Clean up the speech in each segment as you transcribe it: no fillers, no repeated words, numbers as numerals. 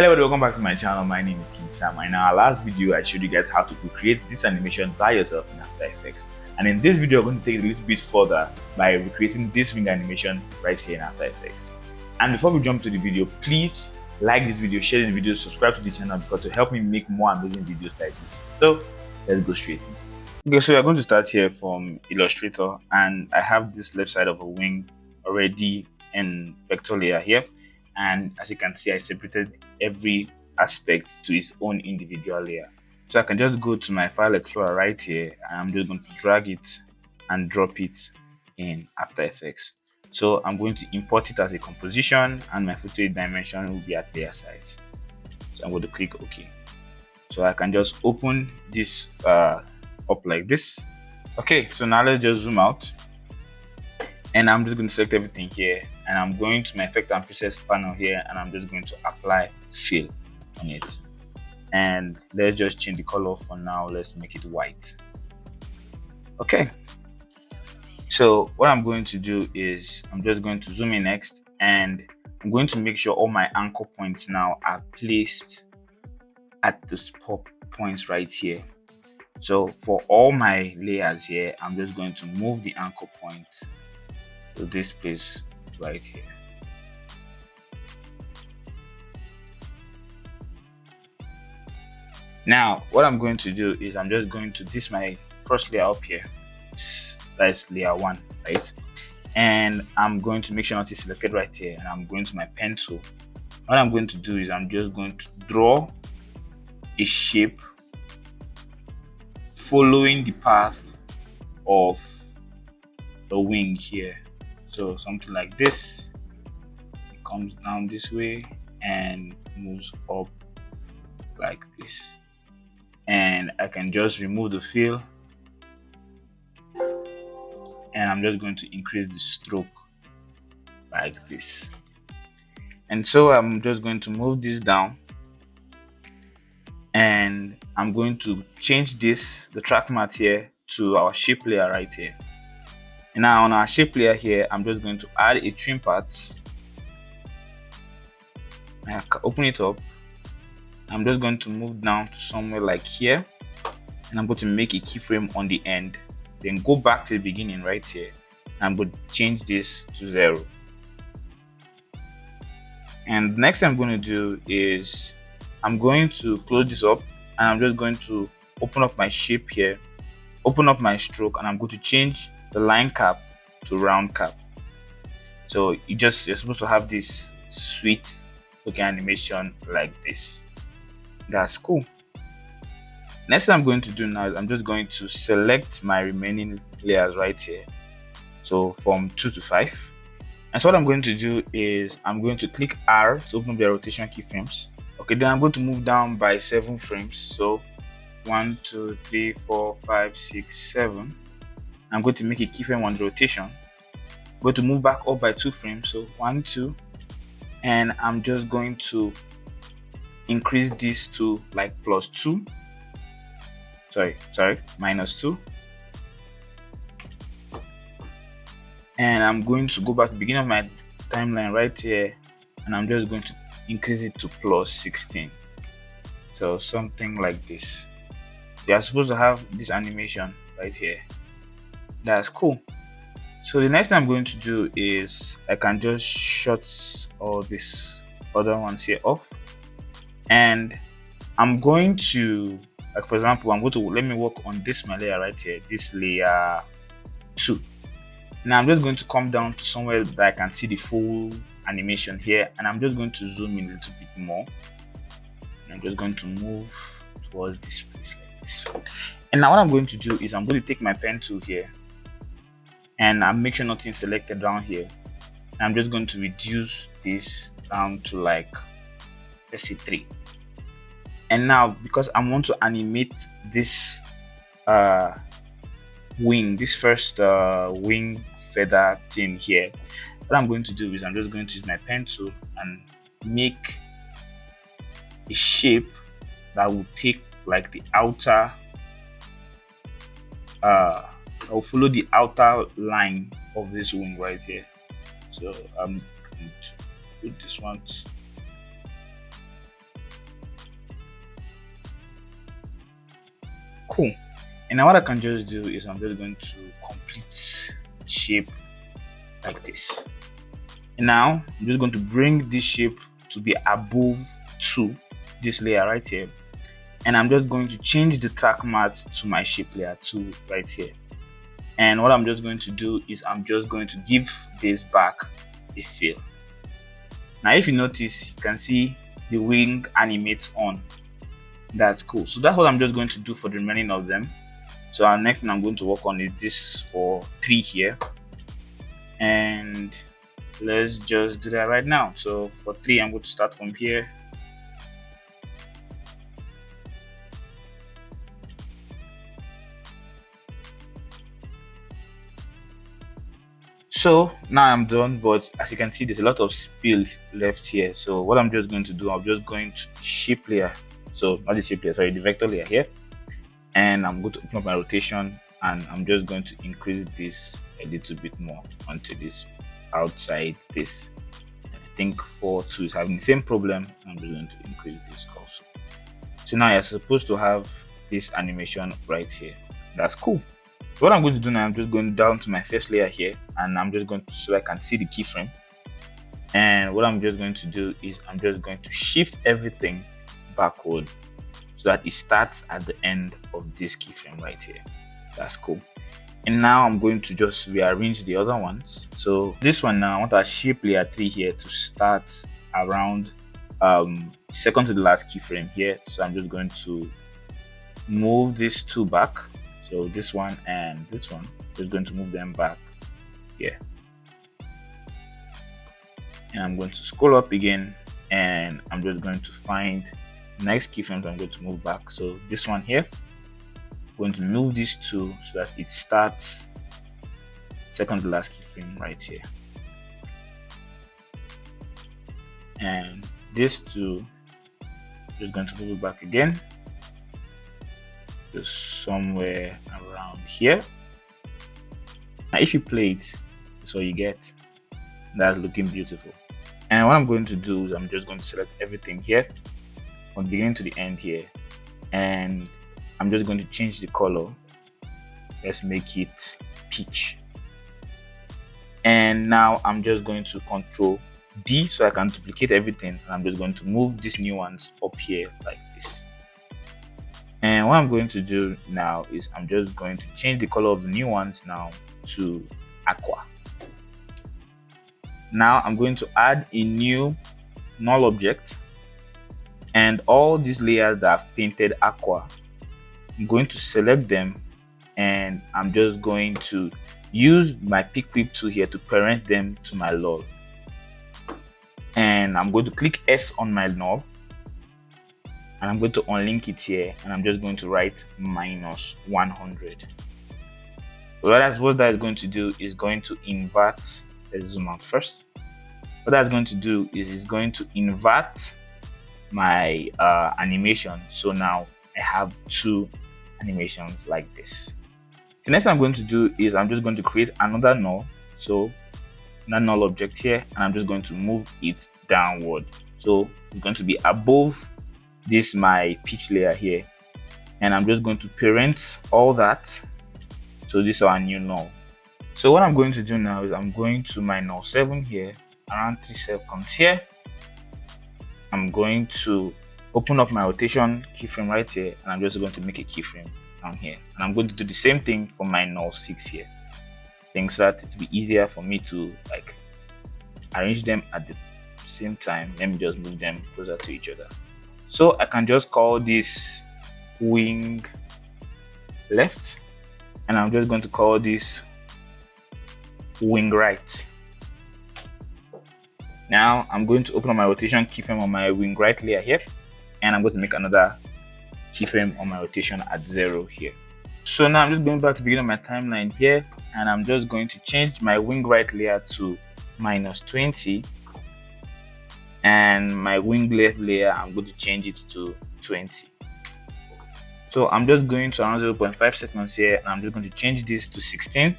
Hello everybody, welcome back to my channel. My name is King Sam. In our last video, I showed you guys how to create this animation by yourself in After Effects. And in this video, I'm going to take it a little bit further by recreating this ring animation right here in After Effects. And before we jump to the video, please like this video, share this video, subscribe to the channel because to help me make more amazing videos like this. So let's go straight in. Okay, so we're going to start here from Illustrator, and I have this left side of a wing already in vector layer here. And as you can see, I separated every aspect to its own individual layer. So I can just go to my file explorer right here, and I'm just going to drag it and drop it in After Effects. So I'm going to import it as a composition, and my footage dimension will be at layer size. So I'm going to click OK. So I can just open this up like this. Okay, so now let's just zoom out. And I'm just going to select everything here, and I'm going to my effect and presets panel here, and I'm just going to apply fill on it. And let's just change the color for now. Let's make it white. Okay, so what I'm going to do is I'm just going to zoom in next, and I'm going to make sure all my anchor points now are placed at the spot points right here. So for all my layers here, I'm just going to move the anchor point to this place right here. Now what I'm going to do is I'm just going to this my first layer up here, that's layer 1, right? And I'm going to make sure not is selected right here, and I'm going to my pen tool. What I'm going to do is I'm just going to draw a shape following the path of the wing here. So something like this, it comes down this way and moves up like this. And I can just remove the fill, and I'm just going to increase the stroke like this. And so I'm just going to move this down, and I'm going to change this, the track matte here, to our shape layer right here. And now on our shape layer here, I'm just going to add a trim part. I can open it up. I'm just going to move down to somewhere like here, and I'm going to make a keyframe on the end, then go back to the beginning right here. I'm going to change this to 0. And the next thing I'm going to do is I'm going to close this up, and I'm just going to open up my shape here, open up my stroke, and I'm going to change the line cap to round cap. So you're supposed to have this sweet looking animation like this. That's cool. Next thing I'm going to do now is I'm just going to select my remaining layers right here, so from 2 to 5. And so what I'm going to do is I'm going to click R to open up the rotation keyframes. Okay, then I'm going to move down by 7 frames. So 1, 2, 3, 4, 5, 6, 7. I'm going to make a keyframe on the rotation. I'm going to move back up by 2 frames, so 1, 2, and I'm just going to increase this to like +2. Minus 2. And I'm going to go back to the beginning of my timeline right here, and I'm just going to increase it to +16. So something like this. You are supposed to have this animation right here. That's cool. So the next thing I'm going to do is I can just shut all these other ones here off, and I'm going to, like for example, let me work on this my layer right here, this layer 2. Now I'm just going to come down to somewhere that I can see the full animation here, and I'm just going to zoom in a little bit more. And I'm just going to move towards this place like this. And now what I'm going to do is I'm going to take my pen tool here, and I'll make sure nothing's selected down here. And I'm just going to reduce this down to like, let's say 3. And now because I want to animate this wing, this first wing feather thing here, what I'm going to do is I'm just going to use my pen tool and make a shape that will take like the outer I'll follow the outer line of this wing right here. So I'm going to put this one Cool. And now what I can just do is I'm just going to complete shape like this. And now I'm just going to bring this shape to be above to this layer right here. And I'm just going to change the track mat to my shape layer 2 right here. And what I'm just going to do is I'm just going to give this back a fill. Now if you notice, you can see the wing animates on. That's cool. So that's what I'm just going to do for the remaining of them. So our next thing I'm going to work on is this for 3 here. And let's just do that right now. So for 3, I'm going to start from here. So now I'm done, but as you can see, there's a lot of spill left here. So what I'm just going to do, I'm just going to shape layer. So not the shape layer, sorry, the vector layer here. And I'm going to open up my rotation, and I'm just going to increase this a little bit more onto this outside this. I think 4.2 is having the same problem. I'm just going to increase this also. So now you're supposed to have this animation right here. That's cool. So what I'm going to do now, I'm just going down to my first layer here, and I'm just going to, so I can see the keyframe. And what I'm just going to do is I'm just going to shift everything backward so that it starts at the end of this keyframe right here. That's cool. And now I'm going to just rearrange the other ones. So this one now, I want our shape layer 3 here to start around second to the last keyframe here. So I'm just going to move these 2 back. So this one and this one, just going to move them back here. And I'm going to scroll up again, and I'm just going to find the next keyframes I'm going to move back. So this one here, I'm going to move these 2 so that it starts second to the last keyframe right here. And this 2, just going to move it back again. Just somewhere around here. Now if you play it, that's what you get. That's looking beautiful. And what I'm going to do is I'm just going to select everything here from beginning to the end here, and I'm just going to change the color. Let's make it peach. And now I'm just going to Control D so I can duplicate everything, and I'm just going to move these new ones up here like this. And what I'm going to do now is I'm just going to change the color of the new ones now to aqua. Now I'm going to add a new null object, and all these layers that I've painted aqua, I'm going to select them, and I'm just going to use my pick whip tool here to parent them to my null. And I'm going to click S on my null, and I'm going to unlink it here, and I'm just going to write -100. So what that is going to do is going to invert. Let's zoom out first. What that's going to do is it's going to invert my animation. So now I have 2 animations like this. The next thing I'm going to do is I'm just going to create another null. So that null object here, and I'm just going to move it downward. So it's going to be above this my pitch layer here, and I'm just going to parent all that. So this is our new null. So what I'm going to do now is I'm going to my null 7 here, around 3 seconds here. I'm going to open up my rotation keyframe right here, and I'm just going to make a keyframe down here, and I'm going to do the same thing for my null 6 here, so that it will be easier for me to like arrange them at the same time. Let me just move them closer to each other. So I can just call this wing left, and I'm just going to call this wing right. Now I'm going to open up my rotation keyframe on my wing right layer here, and I'm going to make another keyframe on my rotation at 0 here. So now I'm just going back to the beginning of my timeline here, and I'm just going to change my wing right layer to -20, and my wing left layer I'm going to change it to 20. So I'm just going to around 0.5 seconds here, and I'm just going to change this to 16.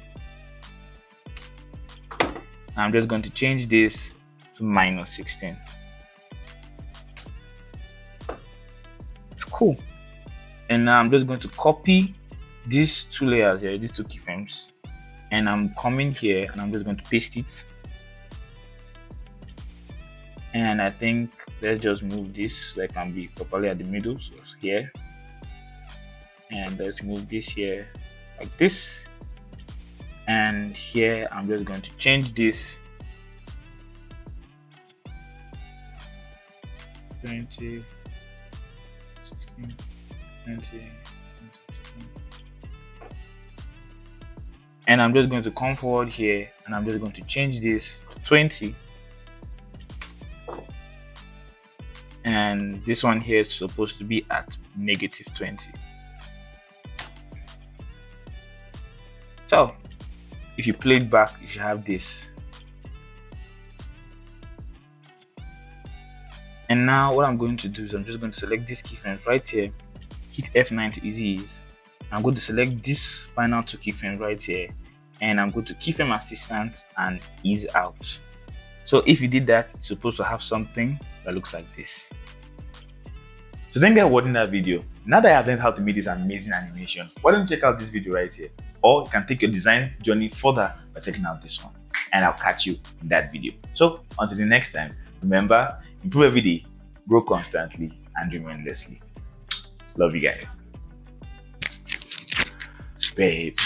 I'm just going to change this to -16. It's cool. And now I'm just going to copy these two layers here, these two keyframes, and I'm coming here and I'm just going to paste it. And I think let's just move this so I can be properly at the middle. So it's here, and let's move this here like this. And here I'm just going to change this 20, 16, 20, 16. And I'm just going to come forward here and I'm just going to change this to 20. And this one here is supposed to be at -20. So if you play it back, you should have this. And now what I'm going to do is I'm just going to select this keyframe right here, hit F9 to easy ease. I'm going to select this final two keyframes right here, and I'm going to keyframe assistant and ease out. So if you did that, it's supposed to have something that looks like this. So thank you for watching that video. Now that I have learned how to make this amazing animation, why don't you check out this video right here? Or you can take your design journey further by checking out this one. And I'll catch you in that video. So until the next time, remember, improve every day, grow constantly, and dream endlessly. Love you guys. Babe.